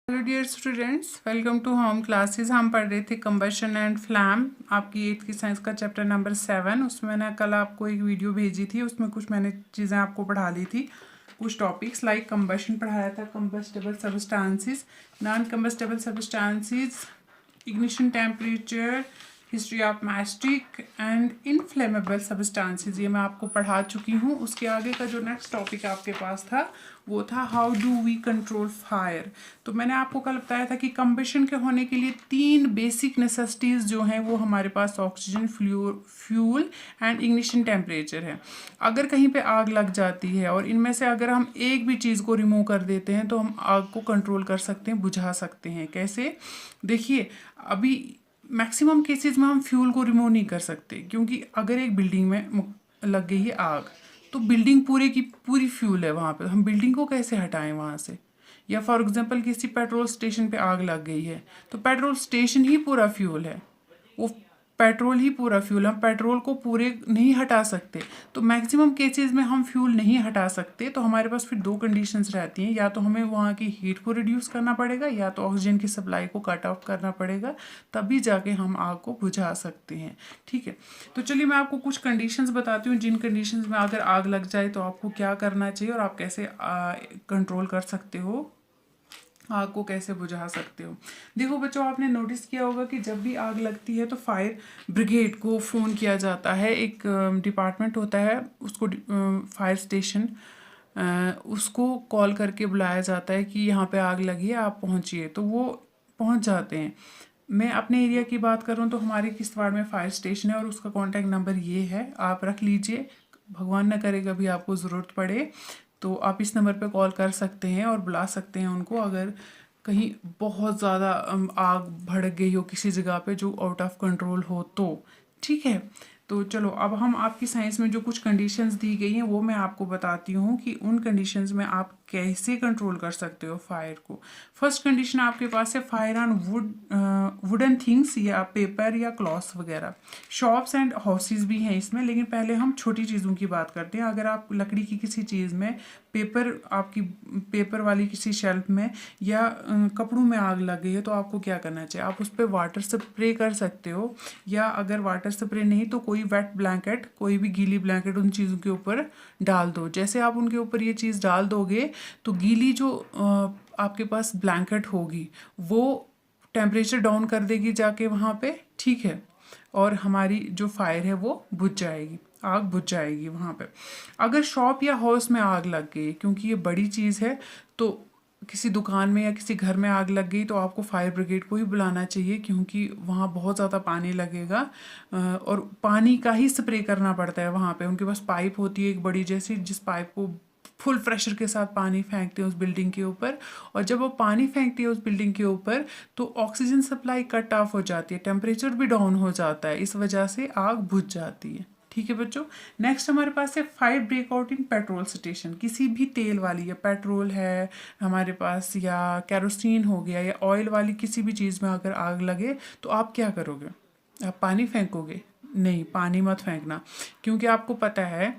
Hello dear students, welcome to home classes. हम पढ़ रहे थे कंबशन एंड फ्लैम, आपकी 8th की साइंस का चैप्टर नंबर 7। उसमें मैंने कल आपको एक वीडियो भेजी थी, उसमें कुछ मैंने चीज़ें आपको पढ़ा ली थी। कुछ टॉपिक्स लाइक कंबशन पढ़ाया था, combustible substances, non combustible substances, ignition temperature, history of mastic and inflammable substances, ये मैं आपको पढ़ा चुकी हूँ। उसके आगे का जो नेक्स्ट टॉपिक आपके पास था वो था how do we control fire. तो मैंने आपको कल बताया था कि कंबशन के होने के लिए 3 बेसिक नेसेसिटीज़ जो हैं वो हमारे पास oxygen, fuel and ignition temperature है। अगर कहीं पे आग लग जाती है और इनमें से अगर हम एक भी चीज़ को रिमूव कर देते हैं तो हम आग को कंट्रोल कर सकते हैं, बुझा सकते हैं। कैसे? देखिए, अभी मैक्सिमम केसेस में हम फ्यूल को रिमूव नहीं कर सकते, क्योंकि अगर एक बिल्डिंग में लग गई है आग तो बिल्डिंग पूरे की पूरी फ्यूल है वहाँ पे, हम बिल्डिंग को कैसे हटाएं वहाँ से? या फॉर एग्जांपल किसी पेट्रोल स्टेशन पे आग लग गई है तो पेट्रोल स्टेशन ही पूरा फ्यूल है, वो पेट्रोल ही पूरा फ्यूल, हम पेट्रोल को पूरे नहीं हटा सकते। तो मैक्सिमम केसेस में हम फ्यूल नहीं हटा सकते, तो हमारे पास फिर 2 कंडीशंस रहती हैं, या तो हमें वहाँ की हीट को रिड्यूस करना पड़ेगा या तो ऑक्सीजन की सप्लाई को कट ऑफ करना पड़ेगा, तभी जाके हम आग को बुझा सकते हैं। ठीक है, तो चलिए मैं आपको कुछ कंडीशंस बताती हूँ जिन कंडीशंस में अगर आग लग जाए तो आपको क्या करना चाहिए और आप कैसे कंट्रोल कर सकते हो, आग को कैसे बुझा सकते हो। देखो बच्चों, आपने नोटिस किया होगा कि जब भी आग लगती है तो फायर ब्रिगेड को फ़ोन किया जाता है। एक डिपार्टमेंट होता है, उसको फायर स्टेशन, उसको कॉल करके बुलाया जाता है कि यहाँ पे आग लगी है, आप पहुँचिए। तो वो पहुँच जाते हैं। मैं अपने एरिया की बात करूँ तो हमारे किश्तवाड़ में फायर स्टेशन है और उसका कॉन्टैक्ट नंबर ये है, आप रख लीजिए, भगवान न करे कभी आपको ज़रूरत पड़े तो आप इस नंबर पे कॉल कर सकते हैं और बुला सकते हैं उनको, अगर कहीं बहुत ज़्यादा आग भड़क गई हो किसी जगह पे जो आउट ऑफ कंट्रोल हो तो। ठीक है, तो चलो अब हम आपकी साइंस में जो कुछ कंडीशंस दी गई हैं वो मैं आपको बताती हूँ कि उन कंडीशंस में आप कैसे कंट्रोल कर सकते हो फायर को। फर्स्ट कंडीशन आपके पास है फायर ऑन वुडन थिंग्स या पेपर या क्लॉथ्स वगैरह। शॉप्स एंड हाउसेस भी हैं इसमें, लेकिन पहले हम छोटी चीज़ों की बात करते हैं। अगर आप लकड़ी की किसी चीज़ में, आपकी पेपर वाली किसी शेल्फ में या कपड़ों में आग लग गई है तो आपको क्या करना चाहिए? आप उस पर वाटर स्प्रे कर सकते हो, या अगर वाटर स्प्रे नहीं तो कोई वेट ब्लैंकेट, कोई भी गीली ब्लैंकेट उन चीज़ों के ऊपर डाल दो। जैसे आप उनके ऊपर ये चीज़ डाल दोगे तो गीली जो आपके पास ब्लैंकेट होगी वो टेम्परेचर डाउन कर देगी जाके वहाँ पे। ठीक है, और हमारी जो फायर है वो बुझ जाएगी, आग बुझ जाएगी वहाँ पे। अगर शॉप या हाउस में आग लग गई, क्योंकि ये बड़ी चीज़ है, तो किसी दुकान में या किसी घर में आग लग गई तो आपको फायर ब्रिगेड को ही बुलाना चाहिए, क्योंकि वहाँ बहुत ज़्यादा पानी लगेगा और पानी का ही स्प्रे करना पड़ता है वहाँ पे। उनके पास पाइप होती है एक बड़ी जैसी, जिस पाइप को फुल प्रेशर के साथ पानी फेंकते हैं उस बिल्डिंग के ऊपर, और जब वो पानी फेंकती है उस बिल्डिंग के ऊपर तो ऑक्सीजन सप्लाई कट ऑफ हो जाती है, टेम्परेचर भी डाउन हो जाता है, इस वजह से आग बुझ जाती है। ठीक है बच्चों, नेक्स्ट हमारे पास है fire breakout in petrol station. किसी भी तेल वाली, या पेट्रोल है हमारे पास या कैरोसिन हो गया या ऑयल वाली किसी भी चीज़ में अगर आग लगे तो आप क्या करोगे? आप पानी फेंकोगे? नहीं, पानी मत फेंकना, क्योंकि आपको पता है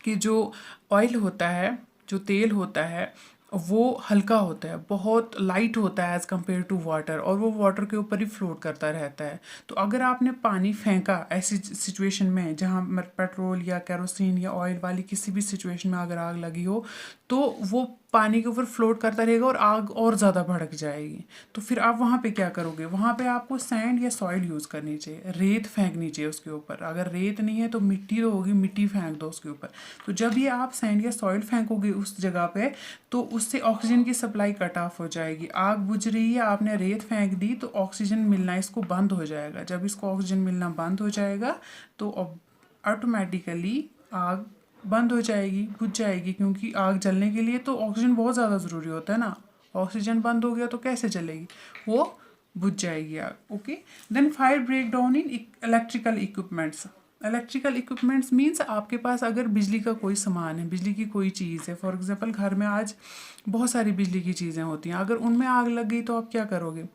कि जो ऑयल होता है, जो तेल होता है, वो हल्का होता है, बहुत लाइट होता है एज़ कम्पेयर टू वाटर, और वो वाटर के ऊपर ही फ्लोट करता रहता है। तो अगर आपने पानी फेंका ऐसी सिचुएशन में जहाँ पेट्रोल या केरोसिन या ऑयल वाली किसी भी सिचुएशन में अगर आग लगी हो तो वो पानी के ऊपर फ्लोट करता रहेगा और आग और ज़्यादा भड़क जाएगी। तो फिर आप वहाँ पे क्या करोगे? वहाँ पे आपको सैंड या सॉइल यूज़ करनी चाहिए, रेत फेंकनी चाहिए उसके ऊपर। अगर रेत नहीं है तो मिट्टी तो होगी, मिट्टी फेंक दो उसके ऊपर। तो जब ये आप सैंड या सॉइल फेंकोगे उस जगह पे तो उससे ऑक्सीजन की सप्लाई कट ऑफ हो जाएगी। आग बुझ रही है, आपने रेत फेंक दी तो ऑक्सीजन मिलना इसको बंद हो जाएगा। जब इसको ऑक्सीजन मिलना बंद हो जाएगा तो ऑटोमेटिकली आग बंद हो जाएगी, बुझ जाएगी, क्योंकि आग जलने के लिए तो ऑक्सीजन बहुत ज़्यादा ज़रूरी होता है ना। ऑक्सीजन बंद हो गया तो कैसे जलेगी? वो बुझ जाएगी आग। Okay, then fire break down in electrical equipments. Electrical equipments means आपके पास अगर बिजली का कोई सामान है, बिजली की कोई चीज़ है, फॉर एग्जांपल घर में आज बहुत सारी बिजली की चीज़ें होती हैं, अगर उनमें आग लग गई तो आप क्या करोगे?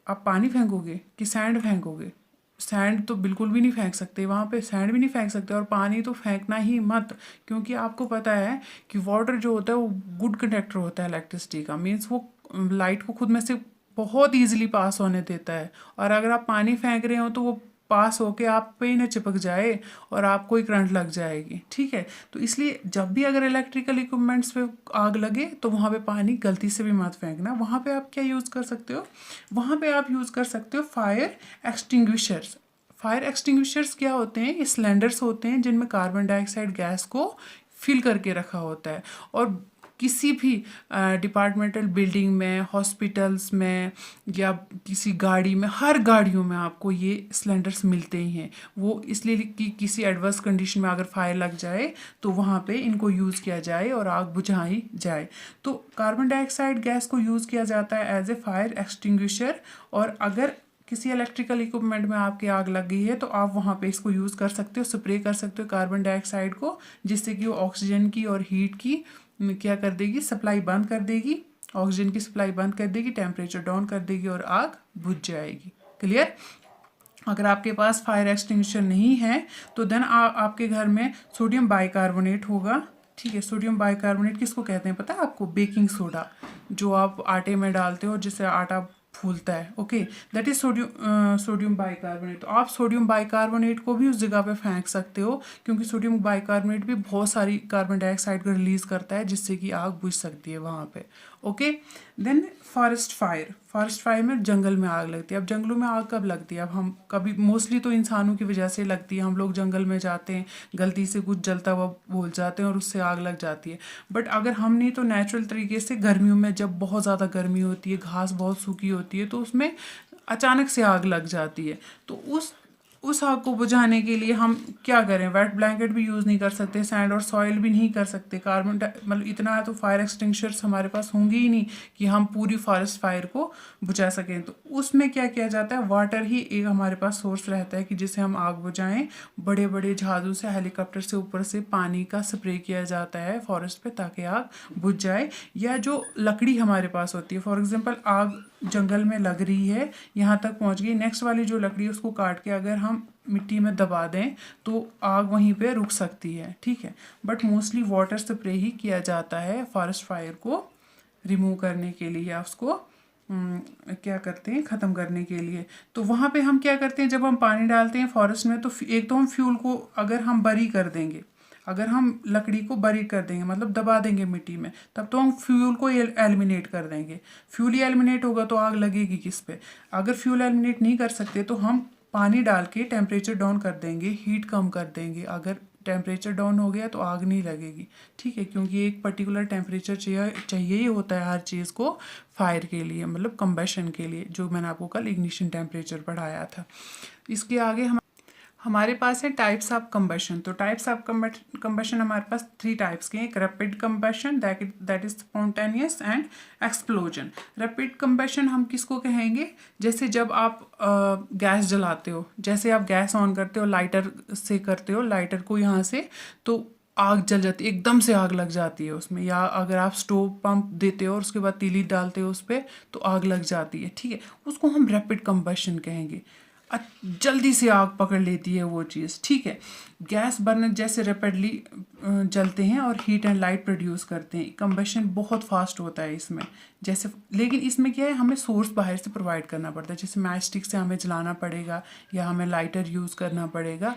आप पानी फेंकोगे कि सैंड फेंकोगे? सैंड तो बिल्कुल भी नहीं फेंक सकते, वहाँ पे सैंड भी नहीं फेंक सकते, और पानी तो फेंकना ही मत, क्योंकि आपको पता है कि वाटर जो होता है वो गुड कंडक्टर होता है इलेक्ट्रिसिटी का। मीन्स वो लाइट को खुद में से बहुत ईजिली पास होने देता है, और अगर आप पानी फेंक रहे हो तो वो पास होके आप पे ही ना चिपक जाए और आपको ही करंट लग जाएगी। ठीक है, तो इसलिए जब भी अगर इलेक्ट्रिकल इक्विपमेंट्स पे आग लगे तो वहाँ पे पानी गलती से भी मत फेंकना। वहाँ पे आप क्या यूज़ कर सकते हो, वहाँ पे आप यूज़ कर सकते हो फायर एक्सटिंग्विशर्स। फायर एक्सटिंग्विशर्स क्या होते हैं, ये सिलेंडर्स होते हैं जिनमें कार्बन डाइऑक्साइड गैस को फिल करके रखा होता है, और किसी भी डिपार्टमेंटल बिल्डिंग में, हॉस्पिटल्स में, या किसी गाड़ी में, हर गाड़ियों में आपको ये सिलेंडर्स मिलते ही हैं। वो इसलिए कि किसी एडवर्स कंडीशन में अगर फायर लग जाए तो वहाँ पे इनको यूज़ किया जाए और आग बुझाई जाए। तो कार्बन डाइऑक्साइड गैस को यूज़ किया जाता है एज ए फायर एक्सटिंग्विशर, और अगर किसी इलेक्ट्रिकल इक्विपमेंट में आपकी आग लग गई है तो आप वहाँ पे इसको यूज़ कर सकते हो, स्प्रे कर सकते हो कार्बन डाइऑक्साइड को, जिससे कि वो ऑक्सीजन की और हीट की क्या कर देगी, सप्लाई बंद कर देगी, ऑक्सीजन की सप्लाई बंद कर देगी, टेम्परेचर डाउन कर देगी और आग बुझ जाएगी। क्लियर। अगर आपके पास फायर एक्सटिंग्विशर नहीं है तो देन आपके घर में सोडियम बाइकार्बोनेट होगा। ठीक है, सोडियम बाइकार्बोनेट किसको कहते हैं पता है आपको, बेकिंग सोडा, जो आप आटे में डालते हो जिससे आटा फूलता है। Okay, that is sodium bicarbonate. तो आप सोडियम बाइकार्बोनेट को भी उस जगह पे फेंक सकते हो, क्योंकि सोडियम बाइकार्बोनेट भी बहुत सारी कार्बन डाइऑक्साइड को रिलीज करता है, जिससे कि आग बुझ सकती है वहाँ पे। Okay, then forest fire. Forest fire में जंगल में आग लगती है। अब जंगलों में आग कब लगती है, अब हम कभी मोस्टली तो इंसानों की वजह से लगती है। हम लोग जंगल में जाते हैं, गलती से कुछ जलता हुआ भूल जाते हैं और उससे आग लग जाती है। बट अगर हम नहीं तो नेचुरल तरीके से गर्मियों में जब बहुत ज़्यादा गर्मी होती है, घास बहुत सूखी होती है, तो उसमें अचानक से आग लग जाती है। तो उस आग को बुझाने के लिए हम क्या करें, वेट ब्लैंकेट भी यूज़ नहीं कर सकते, सैंड और सॉइल भी नहीं कर सकते, मतलब इतना तो फायर एक्सटिंग्विशर्स हमारे पास होंगे ही नहीं कि हम पूरी फॉरेस्ट फायर को बुझा सकें। तो उसमें क्या किया जाता है, वाटर ही एक हमारे पास सोर्स रहता है कि जिससे हम आग बुझाएं। बड़े बड़े जहाज़ों से, हेलीकॉप्टर से ऊपर से पानी का स्प्रे किया जाता है फॉरेस्ट पे ताकि आग बुझ जाए। या जो लकड़ी हमारे पास होती है, फॉर एग्जांपल आग जंगल में लग रही है, यहाँ तक पहुँच गई, नेक्स्ट वाली जो लकड़ी है उसको काट के अगर हम मिट्टी में दबा दें तो आग वहीं पे रुक सकती है। ठीक है, बट मोस्टली वाटर स्प्रे ही किया जाता है फॉरेस्ट फायर को रिमूव करने के लिए, या उसको क्या करते हैं, ख़त्म करने के लिए। तो वहाँ पे हम क्या करते हैं, जब हम पानी डालते हैं फॉरेस्ट में, तो एक तो हम फ्यूल को अगर हम बरी कर देंगे, अगर हम लकड़ी को बरी कर देंगे मतलब दबा देंगे मिट्टी में, तब तो हम फ्यूल को एलिमिनेट कर देंगे। फ्यूल ही एलिमिनेट होगा तो आग लगेगी किस पे। अगर फ्यूल एलिमिनेट नहीं कर सकते तो हम पानी डाल के टेम्परेचर डाउन कर देंगे, हीट कम कर देंगे। अगर टेम्परेचर डाउन हो गया तो आग नहीं लगेगी। ठीक है, क्योंकि एक पर्टिकुलर टेम्परेचर चाहिए ही होता है हर चीज़ को फायर के लिए, मतलब कंबशन के लिए, जो मैंने आपको कल इग्निशन टेम्परेचर पढ़ाया था। इसके आगे हमारे पास है टाइप्स ऑफ कंबशन। तो टाइप्स ऑफ कंबशन हमारे पास 3 टाइप्स के हैं। एक rapid combustion, that is spontaneous, and explosion. Rapid combustion हम किसको कहेंगे, जैसे जब आप गैस जलाते हो, जैसे आप गैस ऑन करते हो, लाइटर से करते हो, लाइटर को यहाँ से, तो आग जल जाती है, एकदम से आग लग जाती है उसमें। या अगर आप स्टोव पंप देते हो और उसके बाद तीली डालते हो उस पर तो आग लग जाती है। ठीक है, उसको हम रैपिड कंबशन कहेंगे। जल्दी से आग पकड़ लेती है वो चीज़। ठीक है, गैस बर्नर जैसे रैपिडली जलते हैं और हीट एंड लाइट प्रोड्यूस करते हैं। कंबशन बहुत फास्ट होता है इसमें, जैसे, लेकिन इसमें क्या है, हमें सोर्स बाहर से प्रोवाइड करना पड़ता है। जैसे मैच स्टिक से हमें जलाना पड़ेगा या हमें लाइटर यूज़ करना पड़ेगा।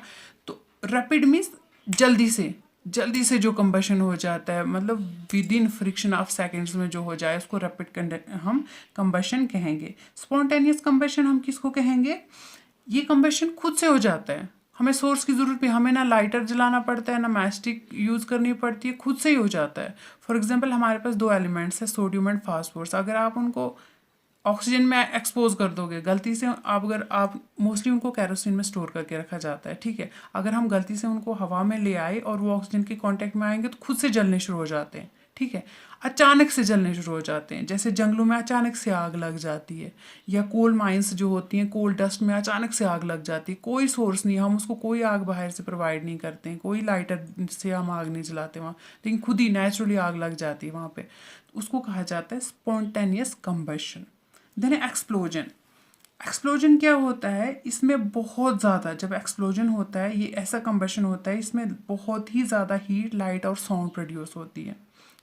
तो रैपिड मीन्स जल्दी से जो कंबशन हो जाता है, मतलब with in friction of seconds में जो हो जाए, उसको रैपिड हम कंबशन कहेंगे। स्पॉन्टेनियस कंबशन हम किसको कहेंगे, ये कंबशन खुद से हो जाता है, हमें सोर्स की ज़रूरत भी, हमें ना लाइटर जलाना पड़ता है ना मैस्टिक यूज़ करनी पड़ती है, खुद से ही हो जाता है। फॉर एग्जांपल हमारे पास 2 एलिमेंट्स है, सोडियम एंड फास्फोरस। अगर आप उनको ऑक्सीजन में एक्सपोज कर दोगे गलती से, अगर आप मोस्टली उनको कैरोसिन में स्टोर करके रखा जाता है। ठीक है, अगर हम गलती से उनको हवा में ले आए और वो ऑक्सीजन के कांटेक्ट में आएंगे तो खुद से जलने शुरू हो जाते हैं। ठीक है, अचानक से जलने शुरू हो जाते हैं, जैसे जंगलों में अचानक से आग लग जाती है, या कोल माइंस जो होती हैं, कोल डस्ट में अचानक से आग लग जाती है। कोई सोर्स नहीं, हम उसको कोई आग बाहर से प्रोवाइड नहीं करते हैं, कोई लाइटर से हम आग नहीं जलाते वहाँ, लेकिन खुद ही नेचुरली आग लग जाती है वहाँ पे। उसको कहा जाता है spontaneous combustion. Then explosion. Explosion क्या होता है, इसमें बहुत ज़्यादा, जब एक्सप्लोजन होता है ये ऐसा कंबशन होता है, इसमें बहुत ही ज़्यादा हीट, लाइट और साउंड प्रोड्यूस होती है।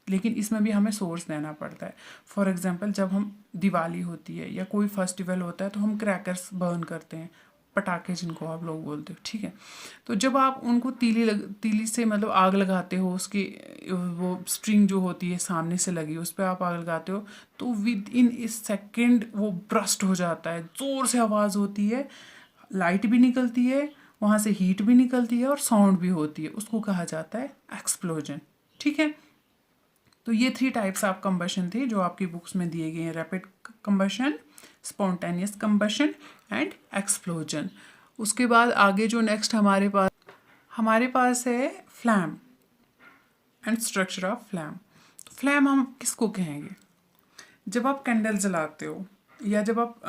लेकिन इसमें भी हमें सोर्स देना पड़ता है। फॉर एग्जांपल जब हम दिवाली होती है या कोई फेस्टिवल होता है तो हम क्रैकर्स बर्न करते हैं, पटाखे जिनको आप लोग बोलते हो, ठीक है। तो जब आप उनको तीली से मतलब आग लगाते हो, उसकी वो स्ट्रिंग जो होती है सामने से लगी उस पर आप आग लगाते हो, तो विद इन इस सेकेंड वो ब्रस्ट हो जाता है, ज़ोर से आवाज़ होती है, लाइट भी निकलती है, वहाँ से हीट भी निकलती है और साउंड भी होती है, उसको कहा जाता है एक्सप्लोजन, ठीक है। तो ये 3 टाइप्स ऑफ कंबशन थे जो आपकी बुक्स में दिए गए हैं, rapid combustion, spontaneous combustion and explosion. उसके बाद आगे जो नेक्स्ट हमारे पास है flame and structure of flame. तो फ्लैम हम किसको कहेंगे? जब आप कैंडल जलाते हो या जब आप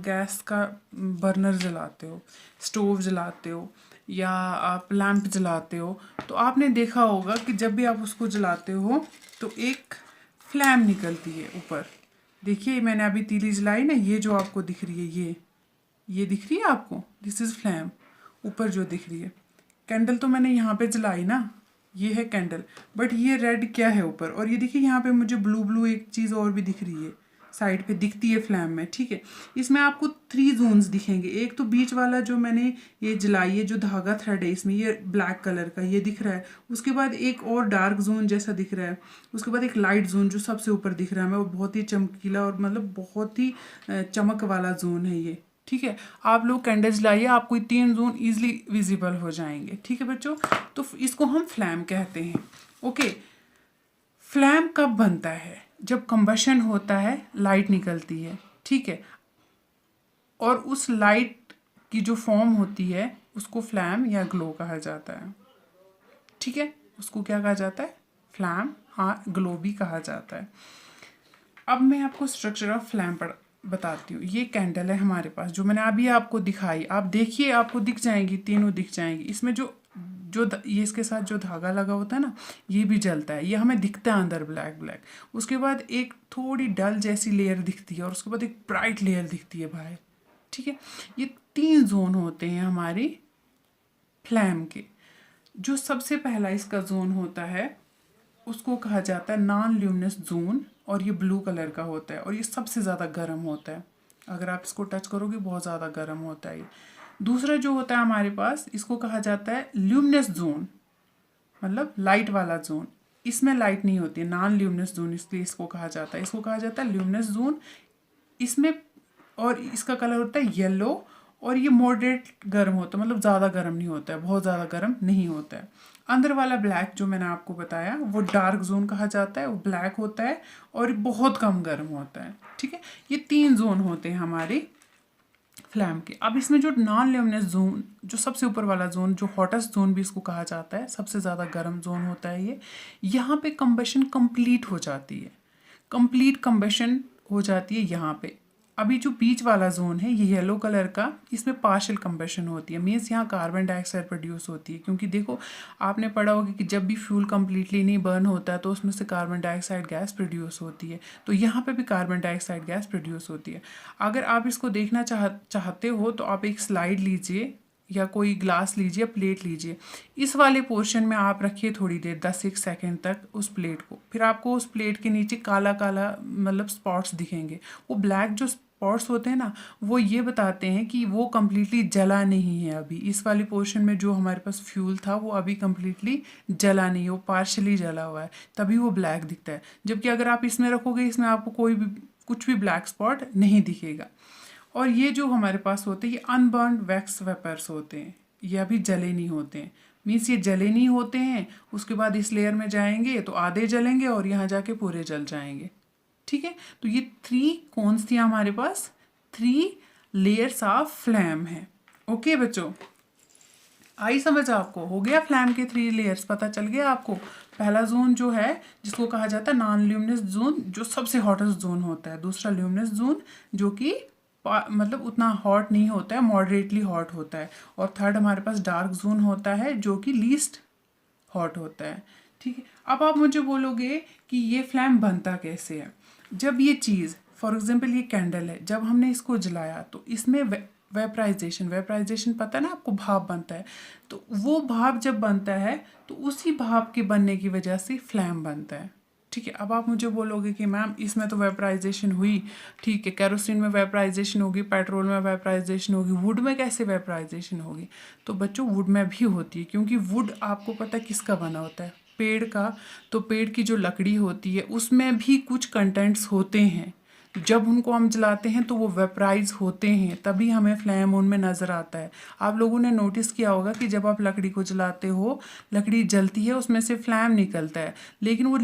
गैस का बर्नर जलाते हो, स्टोव जलाते हो या आप लैंप जलाते हो, तो आपने देखा होगा कि जब भी आप उसको जलाते हो तो एक फ्लैम निकलती है ऊपर। देखिए मैंने अभी तीली जलाई ना, ये जो आपको दिख रही है, ये दिख रही है आपको, दिस इज़ फ्लैम, ऊपर जो दिख रही है। कैंडल तो मैंने यहाँ पे जलाई ना, ये है कैंडल, बट ये रेड क्या है ऊपर, और ये देखिए यहाँ पे मुझे ब्लू ब्लू एक चीज़ और भी दिख रही है, साइड पे दिखती है फ्लैम में, ठीक है। इसमें आपको 3 जोन्स दिखेंगे। एक तो बीच वाला जो मैंने ये जलाई है, जो धागा थ्रेड है इसमें, ये ब्लैक कलर का ये दिख रहा है। उसके बाद एक और डार्क जोन जैसा दिख रहा है। उसके बाद एक लाइट जोन जो सबसे ऊपर दिख रहा है, वो बहुत ही चमकीला और मतलब बहुत ही चमक वाला जोन है ये, ठीक है। आप लोग कैंडल जलाइए, आपको 3 जोन ईजिली विजिबल हो जाएंगे, ठीक है बच्चों। तो इसको हम फ्लैम कहते हैं, ओके। फ्लैम कब बनता है? जब कंबशन होता है, लाइट निकलती है, ठीक है, और उस लाइट की जो फॉर्म होती है उसको फ्लैम या ग्लो कहा जाता है, ठीक है। उसको क्या कहा जाता है? फ्लैम, हाँ, ग्लो भी कहा जाता है। अब मैं आपको स्ट्रक्चर ऑफ फ्लैम बताती हूँ। ये कैंडल है हमारे पास जो मैंने अभी आपको दिखाई, आप देखिए आपको दिख जाएंगी, तीनों दिख जाएंगी। इसमें जो ये इसके साथ जो धागा लगा होता है ना, ये भी जलता है, ये हमें दिखता है अंदर ब्लैक ब्लैक। उसके बाद एक थोड़ी डल जैसी लेयर दिखती है और उसके बाद एक ब्राइट लेयर दिखती है बाहर, ठीक है। ये 3 जोन होते हैं हमारी फ्लैम के। जो सबसे पहला इसका जोन होता है उसको कहा जाता है नॉन ल्यूमिनस जोन, और ये ब्लू कलर का होता है और ये सबसे ज़्यादा गर्म होता है। अगर आप इसको टच करोगे बहुत ज़्यादा गर्म होता है ये। दूसरा जो होता है हमारे पास, इसको कहा जाता है ल्यूमिनस जोन, मतलब लाइट वाला जोन। इसमें लाइट नहीं होती है, नॉन ल्यूमिनस जोन इसलिए इसको कहा जाता है। इसको कहा जाता है ल्यूमिनस जोन। इसमें और इसका कलर होता है येलो, और ये मॉडरेट गर्म होता है, मतलब ज़्यादा गर्म नहीं होता है, बहुत ज़्यादा गर्म नहीं होता है। अंदर वाला ब्लैक जो मैंने आपको बताया वो डार्क जोन कहा जाता है, वो ब्लैक होता है और बहुत कम गर्म होता है, ठीक है। ये 3 जोन होते हैं हमारे फ्लैम के। अब इसमें जो नॉन ल्यूमिनस जोन, जो सबसे ऊपर वाला जोन, जो हॉटेस्ट जोन भी इसको कहा जाता है, सबसे ज़्यादा गर्म जोन होता है ये। यहाँ पे कंबशन कंप्लीट हो जाती है, कंप्लीट कंबशन हो जाती है यहाँ पे। अभी जो बीच वाला जोन है ये येलो कलर का, इसमें पार्शियल कंबशन होती है, मीन्स यहाँ कार्बन डाइऑक्साइड प्रोड्यूस होती है। क्योंकि देखो आपने पढ़ा होगा कि जब भी फ्यूल कम्प्लीटली नहीं बर्न होता है तो उसमें से कार्बन डाइऑक्साइड गैस प्रोड्यूस होती है, तो यहाँ पे भी कार्बन डाइऑक्साइड गैस प्रोड्यूस होती है। अगर आप इसको देखना चाहते हो तो आप एक स्लाइड लीजिए या कोई ग्लास लीजिए, प्लेट लीजिए, इस वाले पोर्शन में आप रखिए थोड़ी देर, 10 सेकेंड तक उस प्लेट को। फिर आपको उस प्लेट के नीचे काला काला मतलब स्पॉट्स दिखेंगे। वो ब्लैक जो स्पॉट्स होते हैं ना, वो ये बताते हैं कि वो कम्प्लीटली जला नहीं है अभी। इस वाली पोर्शन में जो हमारे पास फ्यूल था वो अभी कम्प्लीटली जला नहीं है, वो पार्शली जला हुआ है, तभी वो ब्लैक दिखता है। जबकि अगर आप इसमें रखोगे, इसमें आपको कुछ भी ब्लैक स्पॉट नहीं दिखेगा। और ये जो हमारे पास होते हैं ये अनबर्न्ड वैक्स वेपर्स होते हैं, ये अभी जले नहीं होते हैं, मीन्स ये जले नहीं होते हैं। उसके बाद इस लेयर में जाएंगे तो आधे जलेंगे और यहाँ जाके पूरे जल जाएंगे, ठीक है। तो ये 3 कौन थी हमारे पास? 3 लेयर्स ऑफ फ्लैम है, ओके बच्चों। आई समझ आपको? हो गया फ्लैम के 3 लेयर्स, पता चल गया आपको। पहला जोन जो है जिसको कहा जाता है नॉन ल्यूमिनस जोन, जो सबसे हॉटेस्ट जोन होता है। दूसरा ल्यूमिनस जोन जो कि मतलब उतना हॉट नहीं होता है, मॉडरेटली हॉट होता है। और थर्ड हमारे पास डार्क जोन होता है जो कि लीस्ट हॉट होता है, ठीक है। अब आप मुझे बोलोगे कि ये फ्लैम बनता कैसे है? जब ये चीज़, फॉर एग्जांपल ये कैंडल है, जब हमने इसको जलाया तो इसमें वेपराइजेशन पता है ना आपको, भाप बनता है। तो वो भाप जब बनता है तो उसी भाप के बनने की वजह से फ्लैम बनता है, ठीक है। अब आप मुझे बोलोगे कि मैम इसमें तो वेपराइजेशन हुई, ठीक है, केरोसिन में वेपराइजेशन होगी, पेट्रोल में वेपराइजेशन होगी, वुड में कैसे वेपराइजेशन होगी? तो बच्चों वुड में भी होती है, क्योंकि वुड आपको पता है किसका बना होता है, पेड़ का। तो पेड़ की जो लकड़ी होती है उसमें भी कुछ कंटेंट्स होते हैं, जब उनको हम जलाते हैं तो वो वेपराइज होते हैं, तभी हमें फ्लेम उनमें नज़र आता है। आप लोगों ने नोटिस किया होगा कि जब आप लकड़ी को जलाते हो, लकड़ी जलती है, उसमें से फ्लेम निकलता है, लेकिन वो